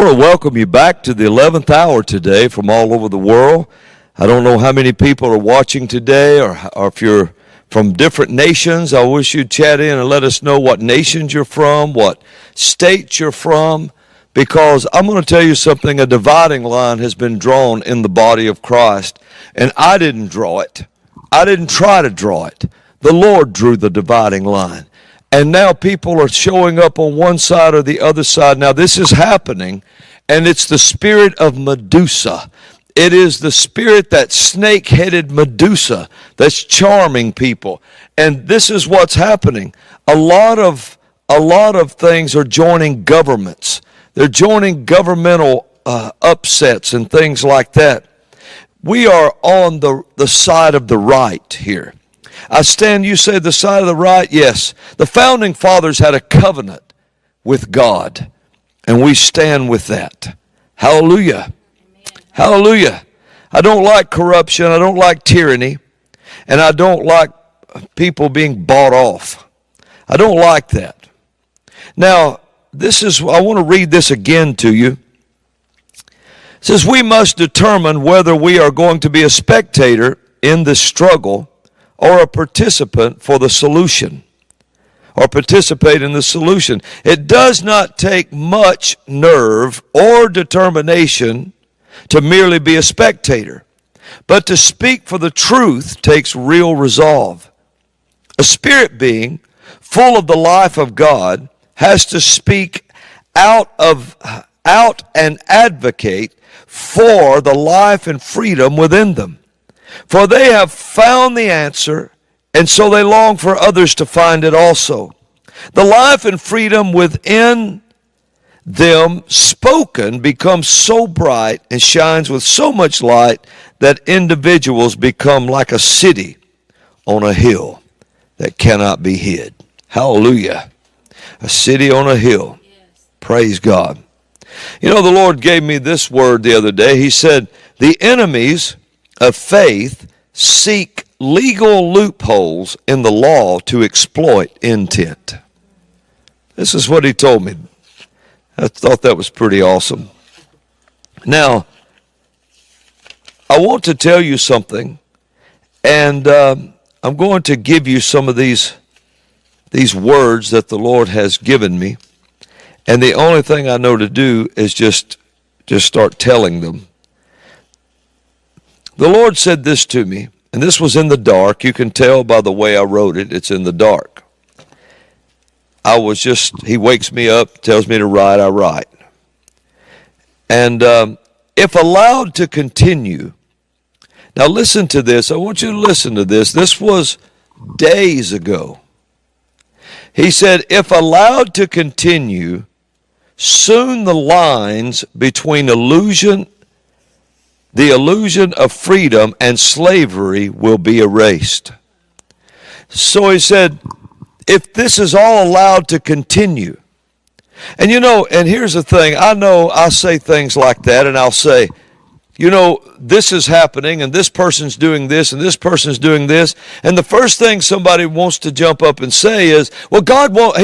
want to welcome you back to the 11th hour today from all over the world. I don't know how many people are watching today or if you're from different nations. I wish you'd chat in and let us know what nations you're from, what states you're from, because I'm going to tell you something. A dividing line has been drawn in the body of Christ, and I didn't draw it. I didn't try to draw it. The Lord drew the dividing line. And now people are showing up on one side or the other side. Now this is happening, and it's the spirit of Medusa. It is the spirit, that snake-headed Medusa, that's charming people. And this is what's happening. A lot of things are joining governments. They're joining governmental upsets and things like that. We are on the side of the right here. You say the side of the right? Yes. The founding fathers had a covenant with God, and we stand with that. Hallelujah. Amen. Hallelujah. I don't like corruption. I don't like tyranny, and I don't like people being bought off. I don't like that. Now, I want to read this again to you. It says, we must determine whether we are going to be a spectator in this struggle or a participant for the solution, or participate in the solution. It does not take much nerve or determination to merely be a spectator, but to speak for the truth takes real resolve. A spirit being full of the life of God has to speak out and advocate for the life and freedom within them. For they have found the answer, and so they long for others to find it also. The life and freedom within them spoken becomes so bright and shines with so much light that individuals become like a city on a hill that cannot be hid. Hallelujah. A city on a hill. Yes. Praise God. You know, the Lord gave me this word the other day. He said, the enemies of faith seek legal loopholes in the law to exploit intent. This is what he told me. I thought that was pretty awesome. Now, I want to tell you something, and I'm going to give you some of these words that the Lord has given me, and the only thing I know to do is just start telling them. The Lord said this to me, and this was in the dark. You can tell by the way I wrote it, it's in the dark. He wakes me up, tells me to write, I write. And if allowed to continue, now listen to this. I want you to listen to this. This was days ago. He said, if allowed to continue, soon the lines between the illusion of freedom and slavery will be erased. So he said, if this is all allowed to continue, and and here's the thing, I know I say things like that, and I'll say, this is happening, and this person's doing this, and this person's doing this, and the first thing somebody wants to jump up and say is, well, God won't,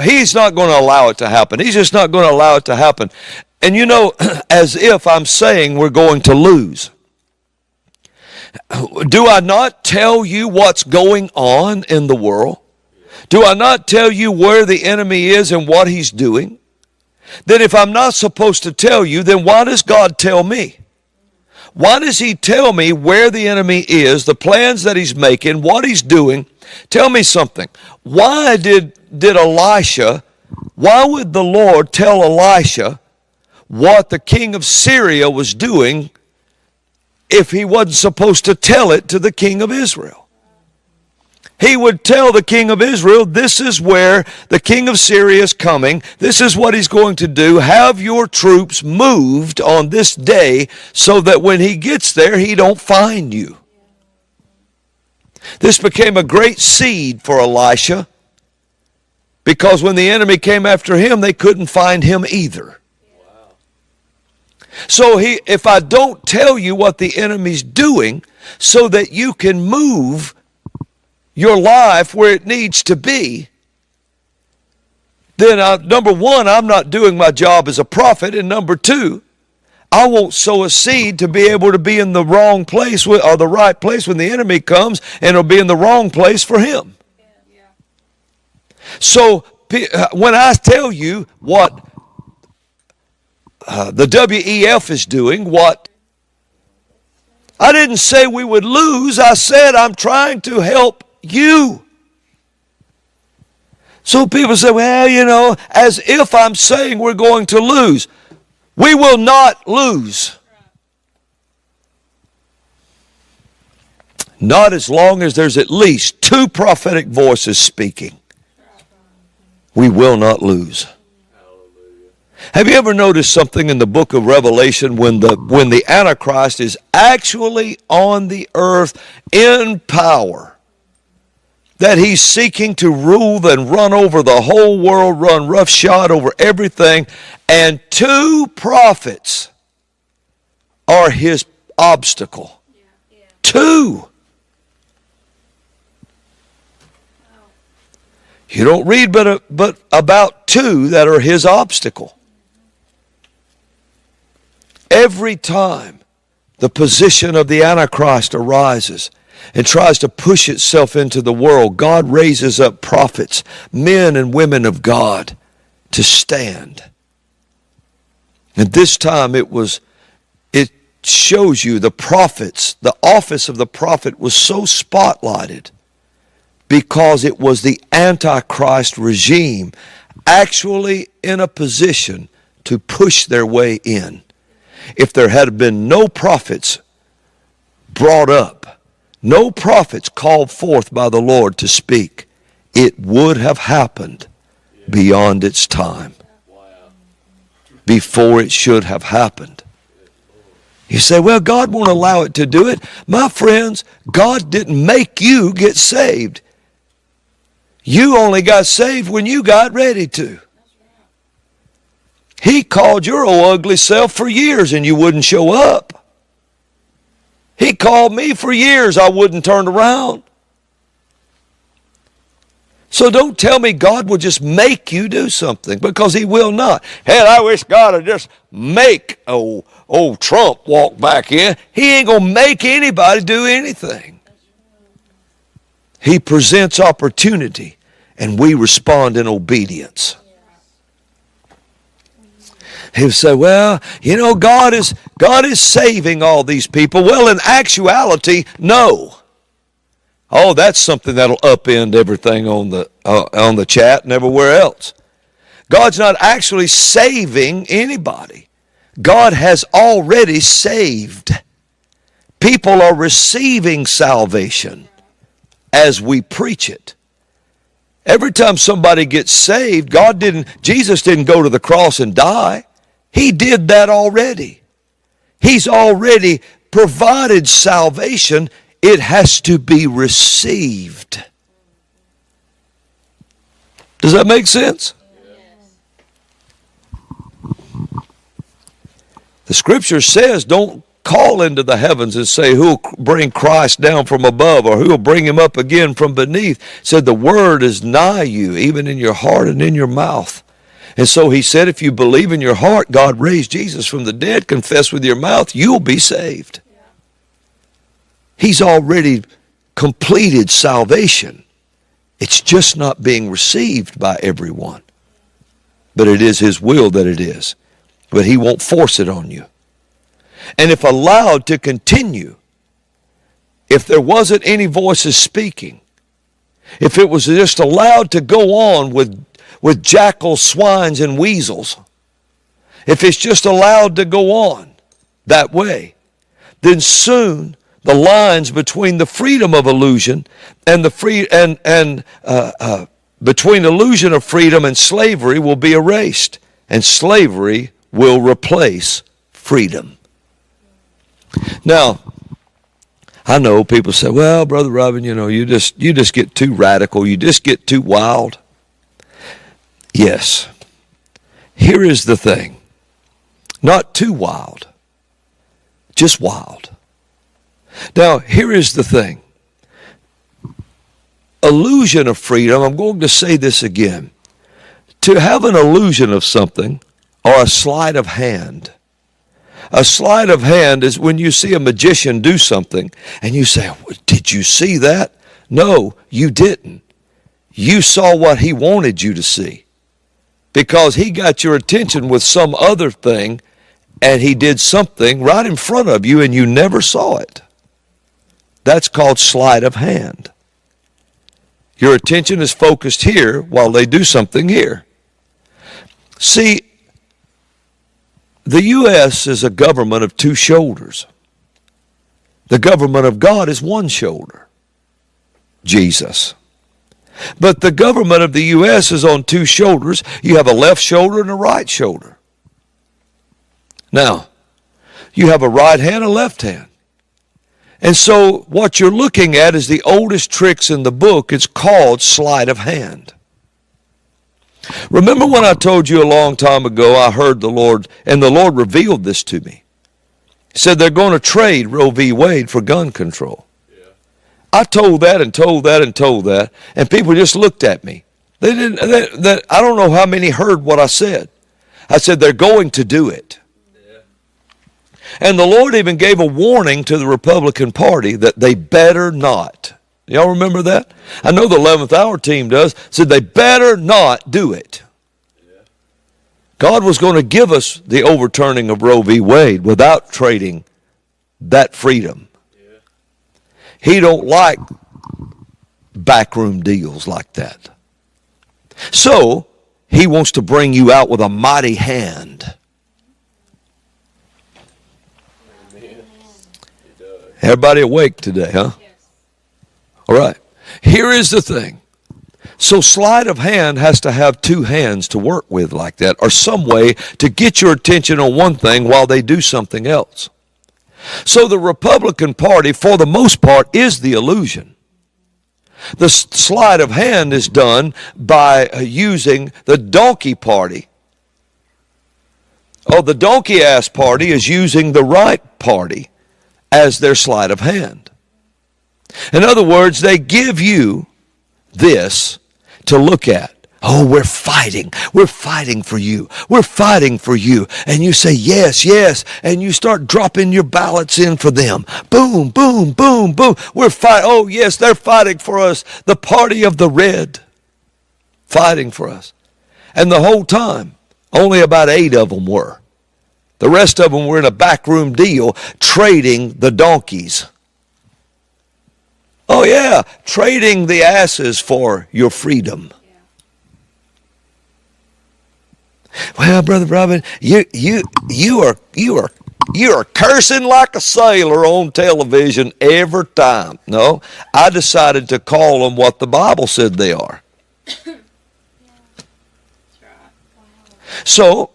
He's not going to allow it to happen. He's just not going to allow it to happen. And as if I'm saying we're going to lose. Do I not tell you what's going on in the world? Do I not tell you where the enemy is and what he's doing? Then if I'm not supposed to tell you, then why does God tell me? Why does he tell me where the enemy is, the plans that he's making, what he's doing? Tell me something. Why would the Lord tell Elisha what the king of Syria was doing if he wasn't supposed to tell it to the king of Israel? He would tell the king of Israel, this is where the king of Syria is coming. This is what he's going to do. Have your troops moved on this day so that when he gets there, he don't find you. This became a great seed for Elisha, because when the enemy came after him, they couldn't find him either. So if I don't tell you what the enemy's doing so that you can move your life where it needs to be, then number one, I'm not doing my job as a prophet. And number two, I won't sow a seed to be able to be in the wrong place or the right place when the enemy comes, and it'll be in the wrong place for him. So when I tell you what the WEF is doing, I didn't say we would lose. I said I'm trying to help you. So people say, well, as if I'm saying we're going to lose. We will not lose. Not as long as there's at least two prophetic voices speaking. We will not lose. Have you ever noticed something in the book of Revelation when the Antichrist is actually on the earth in power? That he's seeking to rule and run over the whole world, run roughshod over everything, and two prophets are his obstacle. Two. You don't read but about two that are his obstacle. Every time the position of the Antichrist arises and tries to push itself into the world, God raises up prophets, men and women of God, to stand. And this time it shows you the prophets, the office of the prophet was so spotlighted because it was the Antichrist regime actually in a position to push their way in. If there had been no prophets brought up, no prophets called forth by the Lord to speak, it would have happened beyond its time, before it should have happened. You say, well, God won't allow it to do it. My friends, God didn't make you get saved. You only got saved when you got ready to. He called your old ugly self for years and you wouldn't show up. He called me for years, I wouldn't turn around. So don't tell me God will just make you do something, because he will not. Hell, I wish God would just make old Trump walk back in. He ain't going to make anybody do anything. He presents opportunity and we respond in obedience. He'll say, well, God is saving all these people. Well, in actuality, no. Oh, that's something that'll upend everything on the chat and everywhere else. God's not actually saving anybody. God has already saved. People are receiving salvation as we preach it. Every time somebody gets saved, Jesus didn't go to the cross and die. He did that already. He's already provided salvation. It has to be received. Does that make sense? The scripture says, don't call into the heavens and say, who will bring Christ down from above, or who will bring him up again from beneath. It said the word is nigh you, even in your heart and in your mouth. And so he said, if you believe in your heart God raised Jesus from the dead, confess with your mouth, you'll be saved. He's already completed salvation. It's just not being received by everyone. But it is his will that it is. But he won't force it on you. And if allowed to continue, if there wasn't any voices speaking, if it was just allowed to go on with jackals, swines, and weasels, if it's just allowed to go on that way, then soon the lines between the freedom of illusion and between illusion of freedom and slavery will be erased, and slavery will replace freedom. Now, I know people say, well, Brother Robin, you just get too radical, you just get too wild. Yes. Here is the thing. Not too wild, just wild. Now, here is the thing. Illusion of freedom, I'm going to say this again. to have an illusion of something or a sleight of hand. A sleight of hand is when you see a magician do something and you say, did you see that? No, you didn't. You saw what he wanted you to see because he got your attention with some other thing and he did something right in front of you and you never saw it. That's called sleight of hand. Your attention is focused here while they do something here. See, the U.S. is a government of two shoulders. The government of God is one shoulder, Jesus. But the government of the U.S. is on two shoulders. You have a left shoulder and a right shoulder. Now, you have a right hand and a left hand. And so what you're looking at is the oldest tricks in the book. It's called sleight of hand. Remember when I told you a long time ago, I heard the Lord, and the Lord revealed this to me. He said they're going to trade Roe v. Wade for gun control. Yeah. I told that and told that and told that, and people just looked at me. They didn't. I don't know how many heard what I said. I said they're going to do it. Yeah. And the Lord even gave a warning to the Republican Party that they better not. Y'all remember that? I know the 11th hour team does. Said they better not do it. Yeah. God was going to give us the overturning of Roe v. Wade without trading that freedom. Yeah. He don't like backroom deals like that. So, he wants to bring you out with a mighty hand. Amen. Everybody awake today, huh? All right, here is the thing. So sleight of hand has to have two hands to work with like that, or some way to get your attention on one thing while they do something else. So the Republican Party, for the most part, is the illusion. The sleight of hand is done by using the donkey party. Oh, the donkey-ass party is using the right party as their sleight of hand. In other words, they give you this to look at. Oh, we're fighting. We're fighting for you. We're fighting for you. And you say, yes, yes. And you start dropping your ballots in for them. Boom, boom, boom, boom. We're fighting. Oh, yes, they're fighting for us. The party of the red. Fighting for us. And the whole time, only about 8 of them were. The rest of them were in a backroom deal trading the donkeys. Oh yeah, trading the asses for your freedom. Yeah. Well, Brother Robin, you are cursing like a sailor on television every time. No, I decided to call them what the Bible said they are. Yeah. That's right. Wow. So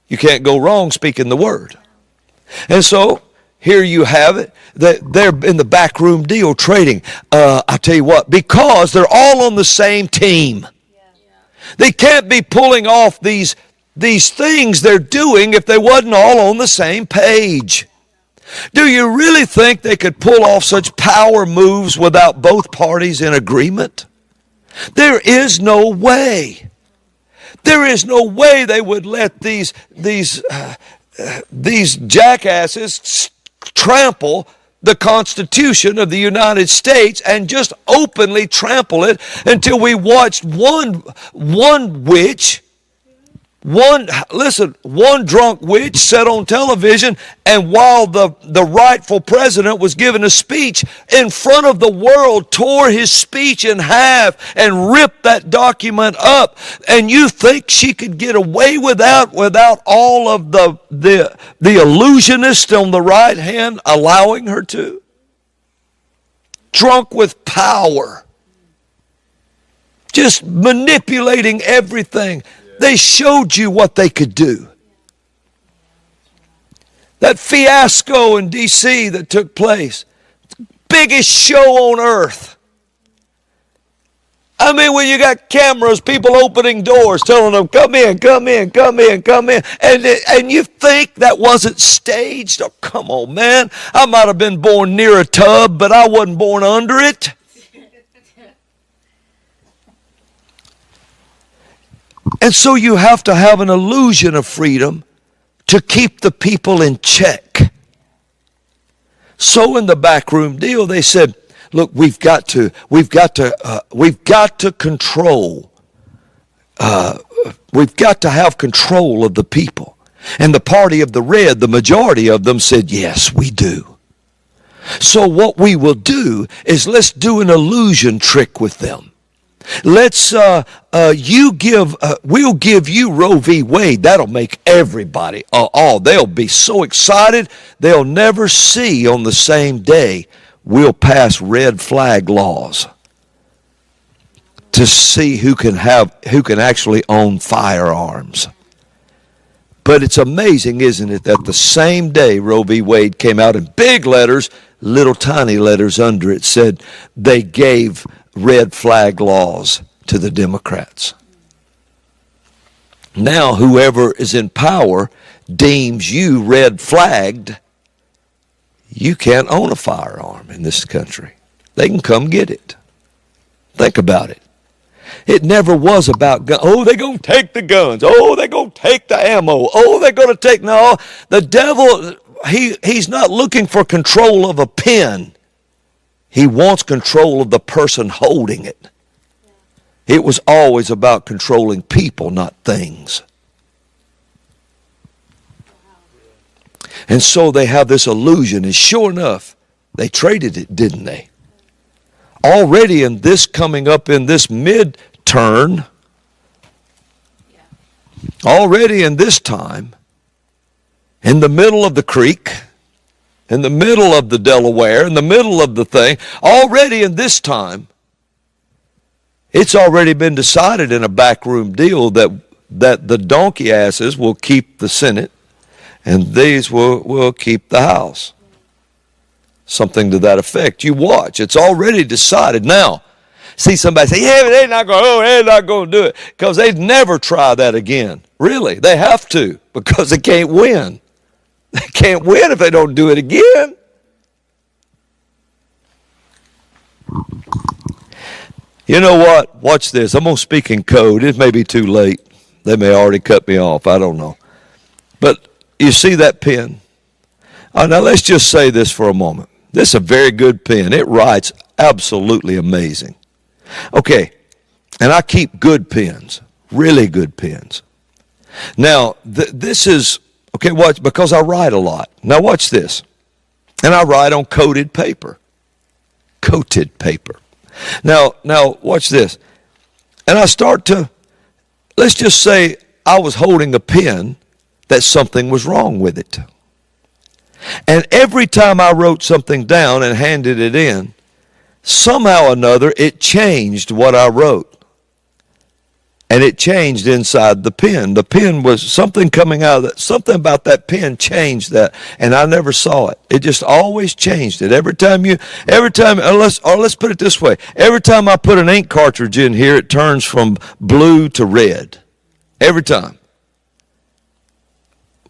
you can't go wrong speaking the word. And so here you have it. They're in the backroom deal trading. I tell you what, because they're all on the same team. Yeah. They can't be pulling off these things they're doing if they wasn't all on the same page. Do you really think they could pull off such power moves without both parties in agreement? There is no way. There is no way they would let these jackasses trample the Constitution of the United States and just openly trample it until we watched one drunk witch sat on television, and while the rightful president was giving a speech in front of the world, tore his speech in half and ripped that document up. And you think she could get away without all of the illusionists on the right hand allowing her to? Drunk with power, just manipulating everything. They showed you what they could do. That fiasco in D.C. that took place, biggest show on earth. I mean, when you got cameras, people opening doors, telling them, come in, come in, come in, come in. And you think that wasn't staged? Oh, come on, man. I might have been born near a tub, but I wasn't born under it. And so you have to have an illusion of freedom to keep the people in check. So in the backroom deal, they said, look, we've got to control. We've got to have control of the people. And the party of the red, the majority of them said, yes, we do. So what we will do is let's do an illusion trick with them. Let's we'll give you Roe v. Wade. That'll make everybody they'll be so excited they'll never see on the same day we'll pass red flag laws to see who can actually own firearms. But it's amazing, isn't it, that the same day Roe v. Wade came out in big letters, little tiny letters under it said they gave red flag laws to the Democrats. Now whoever is in power deems you red flagged, you can't own a firearm in this country. They can come get it. Think about it. It never was about guns. Oh, they're going to take the guns. Oh, they're going to take the ammo. Oh, they're going to take... No, the devil, he's not looking for control of a pen. He wants control of the person holding it. It was always about controlling people, not things. And so they have this illusion, and sure enough, they traded it, didn't they? Already in this coming up in this mid-turn, already in this time, in the middle of the creek, in the middle of the Delaware, in the middle of the thing, already in this time, it's already been decided in a backroom deal that the donkey asses will keep the Senate and these will keep the House. Something to that effect. You watch. It's already decided. Now, see somebody say, yeah, but they're not going to do it, because they'd never try that again. Really, they have to, because they can't win. They can't win if they don't do it again. You know what? Watch this. I'm going to speak in code. It may be too late. They may already cut me off. I don't know. But you see that pen? Now let's just say this for a moment. This is a very good pen. It writes absolutely amazing. Okay, and I keep good pens, really good pens. Now, this is, okay, watch, because I write a lot. Now watch this. And I write on coated paper. Coated paper. Now watch this. And I start to, let's just say I was holding a pen that something was wrong with it. And every time I wrote something down and handed it in, somehow or another it changed what I wrote. And it changed inside the pen. The pen was something coming out of that, something about that pen changed that, and I never saw it. It just always changed it. Let's put it this way. Every time I put an ink cartridge in here, it turns from blue to red. Every time.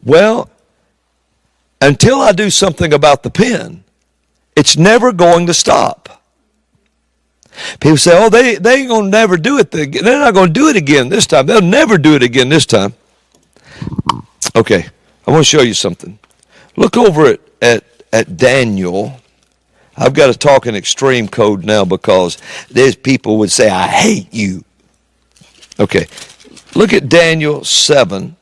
Well, until I do something about the pen, it's never going to stop. People say, oh, they ain't going to never do it. They're not going to do it again this time. They'll never do it again this time. Okay, I want to show you something. Look over at Daniel. I've got to talk in extreme code now because there's people would say, I hate you. Okay, look at Daniel 7.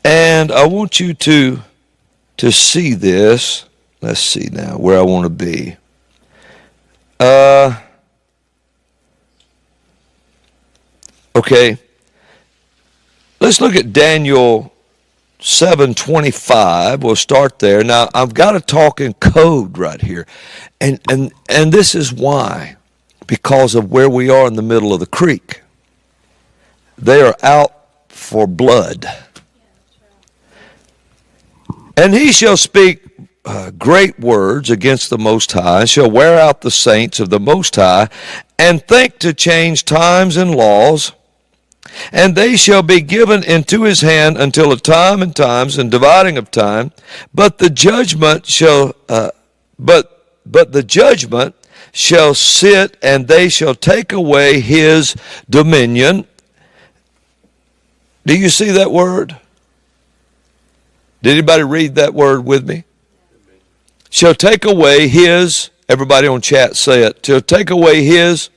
And I want you to see this. Let's see now where I want to be. Okay. Let's look at Daniel 7:25. We'll start there. Now, I've got to talk in code right here. And this is why. Because of where we are in the middle of the creek. They are out for blood. And he shall speak great words against the Most High, shall wear out the saints of the Most High, and think to change times and laws, and they shall be given into his hand until a time and times and dividing of time. But the judgment shall sit, and they shall take away his dominion. Do you see that word? Did anybody read that word with me? Shall take away his, everybody on chat say it, shall take away his,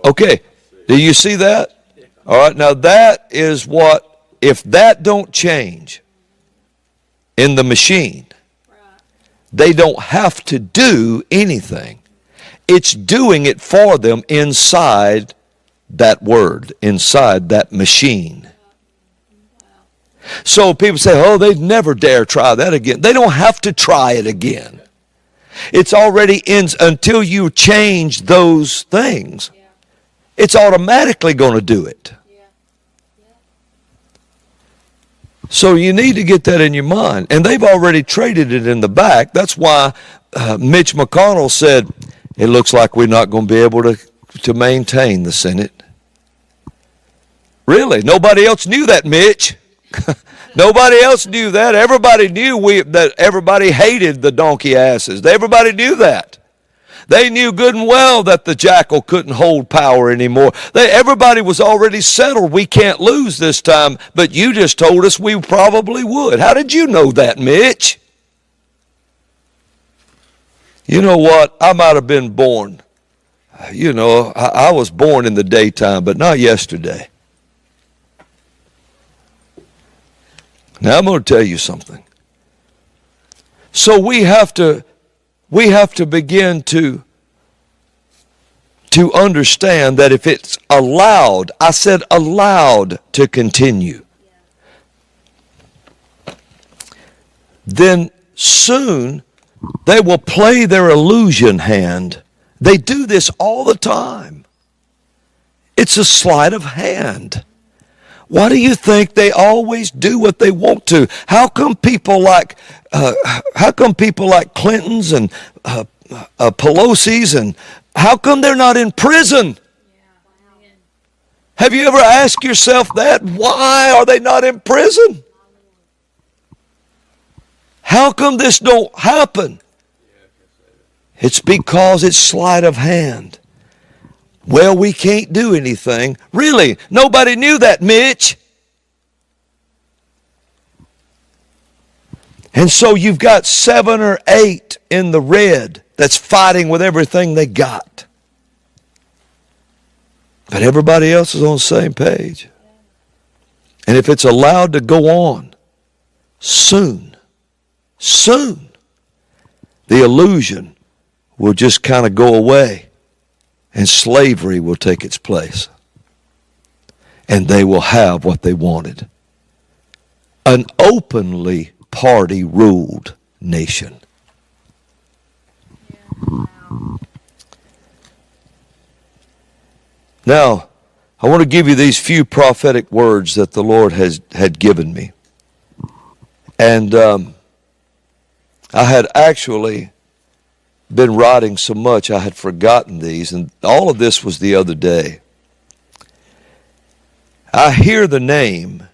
okay, do you see that? All right, now that is what, if that don't change in the machine, they don't have to do anything. It's doing it for them inside that word, inside that machine. So people say, oh, they'd never dare try that again. They don't have to try it again. It's already in, until you change those things, it's automatically going to do it. So you need to get that in your mind. And they've already traded it in the back. That's why Mitch McConnell said, it looks like we're not going to be able to maintain the Senate. Really? Nobody else knew that, Mitch. Nobody else knew that. Everybody knew that everybody hated the donkey asses. Everybody knew that. They knew good and well that the jackal couldn't hold power anymore. Everybody was already settled. We can't lose this time, but you just told us we probably would. How did you know that, Mitch? You know what? I might have been born. You know, I was born in the daytime, but not yesterday. Now I'm going to tell you something. So we have to begin to understand that if it's allowed, I said allowed to continue, then soon they will play their illusion hand. They do this all the time. It's a sleight of hand. Why do you think they always do what they want to? How come people like Clintons and Pelosi's, and how come they're not in prison? Have you ever asked yourself that? Why are they not in prison? How come this don't happen? It's because it's sleight of hand. Well, we can't do anything. Really? Nobody knew that, Mitch. And so you've got 7 or 8 in the red that's fighting with everything they got. But everybody else is on the same page. And if it's allowed to go on, soon, the illusion will just kind of go away. And slavery will take its place. And they will have what they wanted. An openly party-ruled nation. Now, I want to give you these few prophetic words that the Lord had given me. And I had actually been writing so much I had forgotten these, and all of this was the other day. I hear the name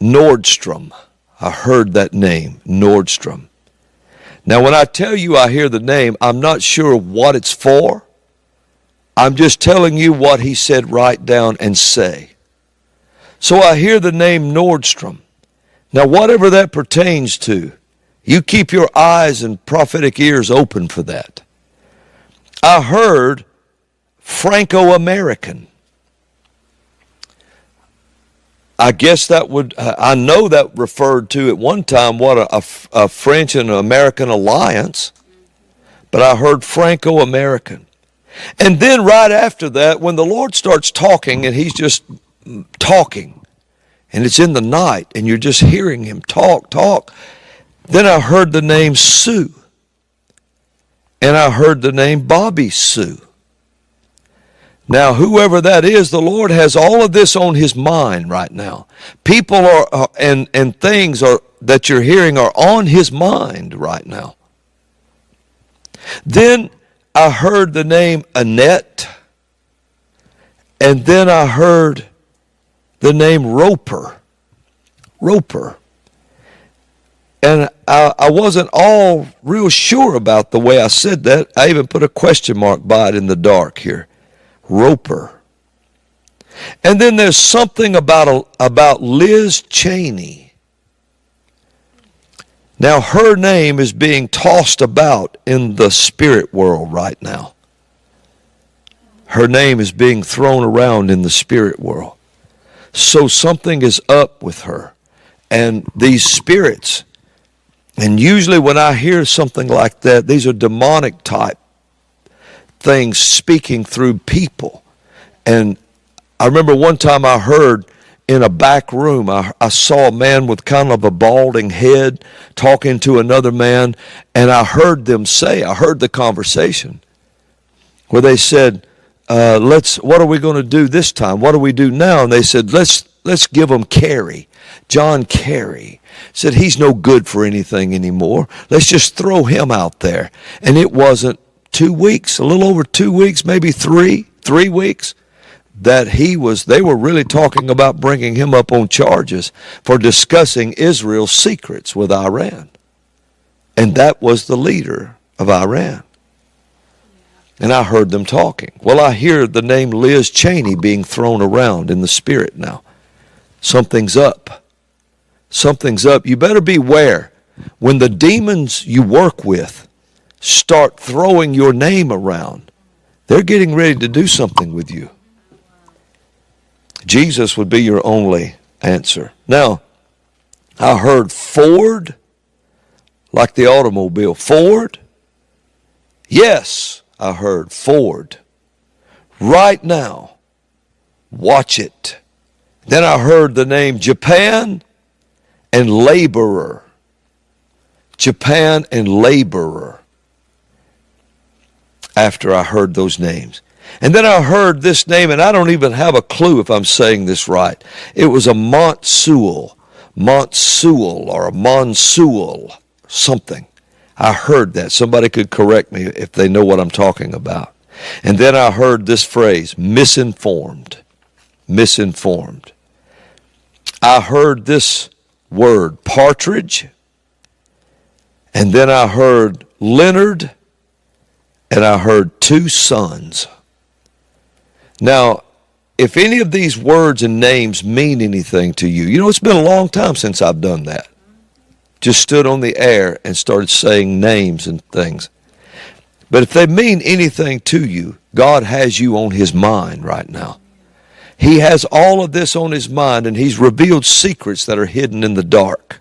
Nordstrom. I heard that name, Nordstrom. Now when I tell you I hear the name, I'm not sure what it's for. I'm just telling you what he said, write down and say. So I hear the name Nordstrom. Now whatever that pertains to, you keep your eyes and prophetic ears open for that. I heard Franco-American. I guess that would, I know that referred to at one time what a French and American alliance, but I heard Franco-American. And then right after that, when the Lord starts talking and he's just talking, and it's in the night and you're just hearing him talk, then I heard the name Sue. And I heard the name Bobby Sue. Now, whoever that is, the Lord has all of this on his mind right now. People are and things are that you're hearing are on his mind right now. Then I heard the name Annette. And then I heard the name Roper. And I wasn't all real sure about the way I said that. I even put a question mark by it in the dark here. Roper. And then there's something about Liz Cheney. Now her name is being tossed about in the spirit world right now. Her name is being thrown around in the spirit world. So something is up with her. And these spirits, and usually when I hear something like that, these are demonic type things speaking through people. And I remember one time I heard in a back room, I saw a man with kind of a balding head talking to another man, and I heard them say, I heard the conversation where they said, what are we going to do this time? What do we do now? And they said, let's give him Kerry, John Kerry. Said he's no good for anything anymore. Let's just throw him out there. And it wasn't 2 weeks, a little over 2 weeks, maybe three weeks, that they were really talking about bringing him up on charges for discussing Israel's secrets with Iran. And that was the leader of Iran. And I heard them talking. Well, I hear the name Liz Cheney being thrown around in the spirit now. Something's up. Something's up. You better beware when the demons you work with start throwing your name around. They're getting ready to do something with you. Jesus would be your only answer. Now, I heard Ford, like the automobile. Ford? Yes, I heard Ford. Right now, watch it. Then I heard the name Japan and laborer. Japan and laborer. After I heard those names. And then I heard this name, and I don't even have a clue if I'm saying this right. It was a Montsuel or a Monsuel, something. I heard that. Somebody could correct me if they know what I'm talking about. And then I heard this phrase, misinformed. Misinformed. I heard this word, partridge. And then I heard Leonard. And I heard two sons. Now, if any of these words and names mean anything to you, you know, it's been a long time since I've done that. Just stood on the air and started saying names and things. But if they mean anything to you, God has you on his mind right now. He has all of this on his mind, and he's revealed secrets that are hidden in the dark.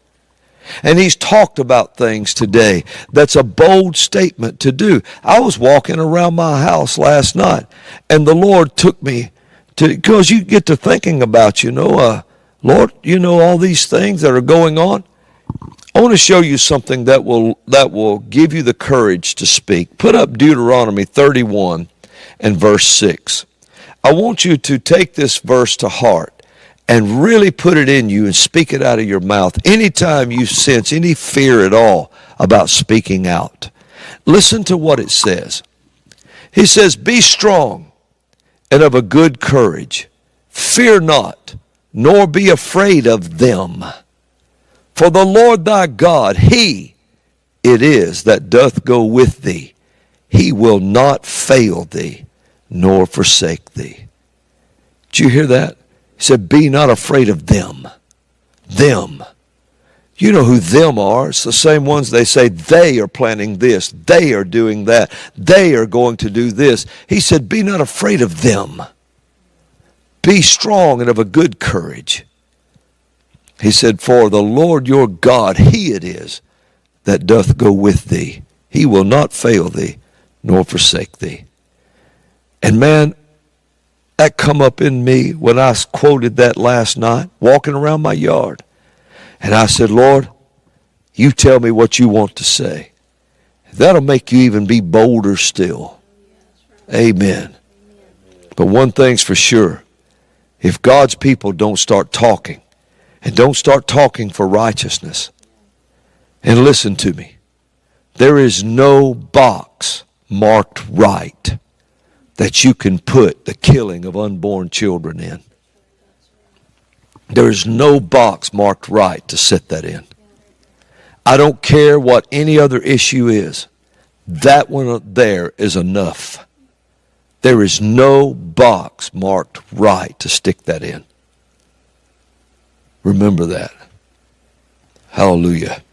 And he's talked about things today. That's a bold statement to do. I was walking around my house last night, and the Lord took me to, because you get to thinking about, Lord, all these things that are going on. I want to show you something that will give you the courage to speak. Put up Deuteronomy 31 and verse 6. I want you to take this verse to heart and really put it in you and speak it out of your mouth anytime you sense any fear at all about speaking out. Listen to what it says. He says, be strong and of a good courage. Fear not, nor be afraid of them. For the Lord thy God, he it is that doth go with thee. He will not fail thee, nor forsake thee. Did you hear that? He said, be not afraid of them. Them. You know who them are. It's the same ones they say they are planning this. They are doing that. They are going to do this. He said, be not afraid of them. Be strong and of a good courage. He said, for the Lord your God, he it is that doth go with thee. He will not fail thee, nor forsake thee. And man, that come up in me when I quoted that last night, walking around my yard. And I said, Lord, you tell me what you want to say. That'll make you even be bolder still. Amen. But one thing's for sure. If God's people don't start talking, and don't start talking for righteousness, and listen to me, there is no box marked right that you can put the killing of unborn children in. There is no box marked right to set that in. I don't care what any other issue is. That one there is enough. There is no box marked right to stick that in. Remember that. Hallelujah.